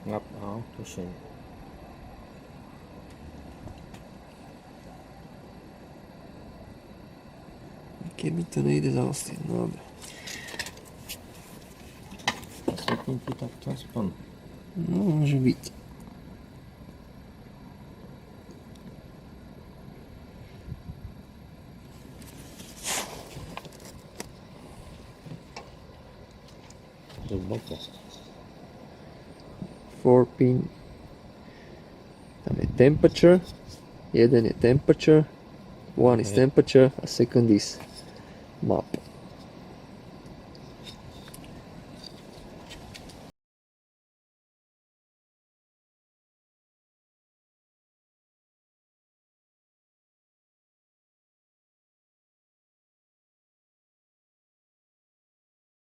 Ngập áo tuition. Kemitta neydi zaostin abi? Sekund tak aspoň. No, môže byť. Zuboko. 4 pin. Tam je temperature. Jeden je temperature. One is temperature, a second is map.